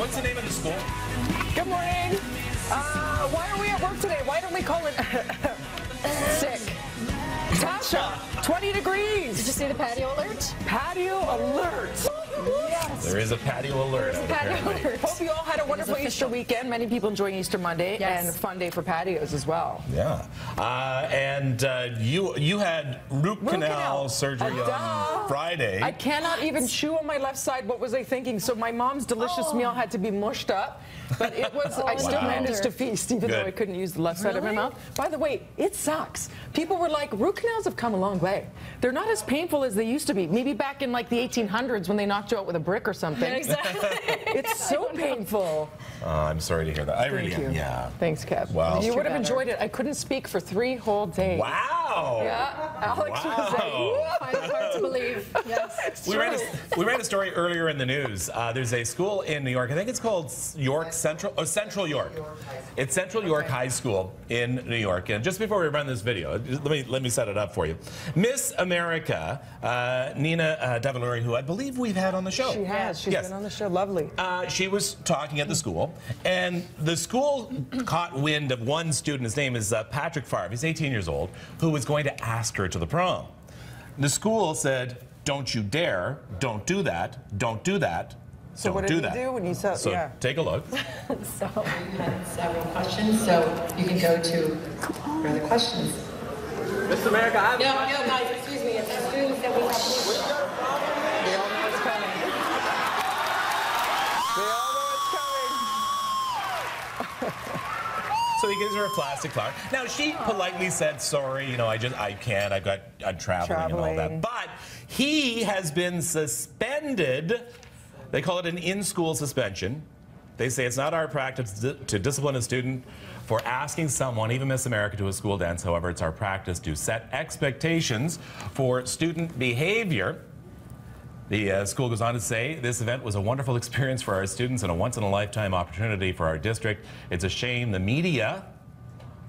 What's the name of the school? Good morning. Why are we at work today? Why don't we call it sick? Tasha, 20 degrees. Did you see the patio alert? Patio alert. Yes. There is a patio alert. Patio alert. Hope you all had a wonderful Easter weekend. Many people enjoying Easter Monday and a fun day for patios as well. Yeah. You had root canal surgery on Friday. I cannot even chew on my left side. What was I thinking? So my mom's delicious meal had to be mushed up. But it was, I still managed to feast, even though I couldn't use the left side of my mouth. By the way, it sucks. People were like, root canals have come a long way. They're not as painful as they used to be. Maybe back in like the 1800s when they knocked you out with a brick or something. Yeah, exactly. It's so painful. I'm sorry to hear that. I really Thank you. am. Yeah. Thanks, Kev. Wow. You would have enjoyed it. I couldn't speak for 3 whole days. Wow. Yeah. Alex was like, Find it hard to believe. Yes. We ran a story earlier in the news. There's a school in New York. I think it's called Central York. It's Central York High School in New York. And just before we run this video, let me set it up for you. Miss America, Nina Pugliese, who I believe we've had on the show. She has. She's been on the show. Lovely. She was talking at the school, and the school caught wind of one student. His name is Patrick Favre. He's 18 years old, who was going to ask her to the prom. The school said, "Don't you dare! Don't do that! Don't do that!" So what did you do when you said, So take a look. So we had several questions, so you can go to further questions. Miss America, I have No, guys, excuse me. It's the students that we have. They all know it's coming. They all know it's coming. So he gives her a plastic flower. Now she politely said, "Sorry, you know, I can't. I'm traveling and all that." But he has been suspended. They call it an in-school suspension. They say it's not our practice to discipline a student for asking someone, even Miss America, to a school dance. However, it's our practice to set expectations for student behavior. The school goes on to say, "This event was a wonderful experience for our students and a once-in-a-lifetime opportunity for our district. It's a shame the media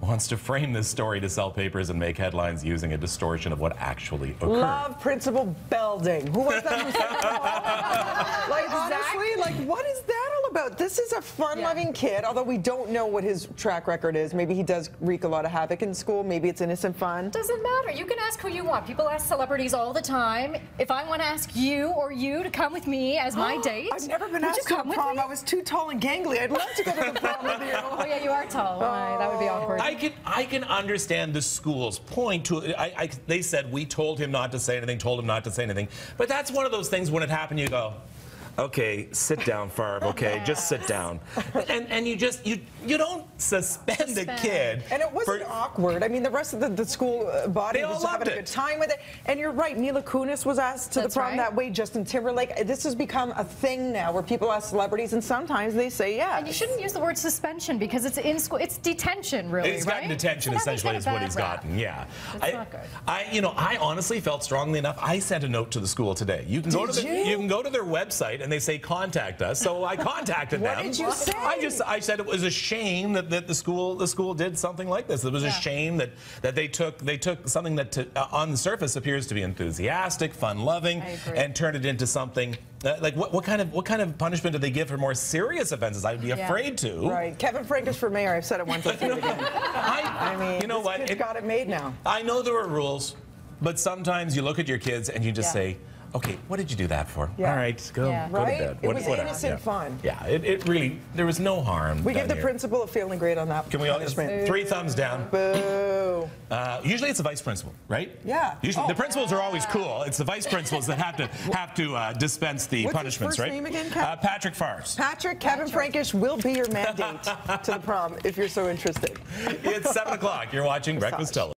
wants to frame this story to sell papers and make headlines using a distortion of what actually occurred." Love Principal Belding. Who was that? Who said that? Like, honestly, like, what is that all about? This is a fun-loving kid, although we don't know what his track record is. Maybe he does wreak a lot of havoc in school. Maybe it's innocent fun. Doesn't matter. You can ask who you want. People ask celebrities all the time. If I want to ask you or you to come with me as my date, I've never been asked to a prom. I was too tall and gangly. I'd love to go to the prom with you. Oh yeah, you are tall. That would be awkward. I can understand the school's point. They said, we told him not to say anything, But that's one of those things when it happened, you go, "Okay, sit down, Favre, okay? Just sit down." And you don't suspend a kid. And it wasn't awkward. I mean, the rest of the school body was having a good time with it. And you're right, Mila Kunis was asked to the prom that way, Justin Timberlake. This has become a thing now where people ask celebrities, and sometimes they say yes. And you shouldn't use the word suspension because it's in school. It's detention, really, He's gotten detention, so essentially, is what he's gotten, yeah. It's not good. I honestly felt strongly enough. I sent a note to the school today. You can go to their website and they say contact us. So I contacted them. What did you say? I said it was a shame that the school did something like this. It was a shame that they took something that on the surface appears to be enthusiastic, fun-loving, and turned it into something like what kind of punishment do they give for more serious offenses? I'd be afraid to. Right. Kevin Frankish for mayor. I've said it once. I'll say it again. I mean, you know what? It's got it made now. I know there are rules, but sometimes you look at your kids and you just say, "Okay, what did you do that for?" All right, go to bed. It was innocent fun. Yeah, it really, there was no harm. We give the principal a feeling great on that. Can we all just 3 thumbs down? Boo. Usually it's the vice principal, right? Yeah. Usually the principals are always cool. It's the vice principals that have to dispense the punishments, What's right? his first name again, Patrick Favre. Kevin Frankish will be your mandate to the prom if you're so interested. It's 7 o'clock. You're watching Breakfast Television.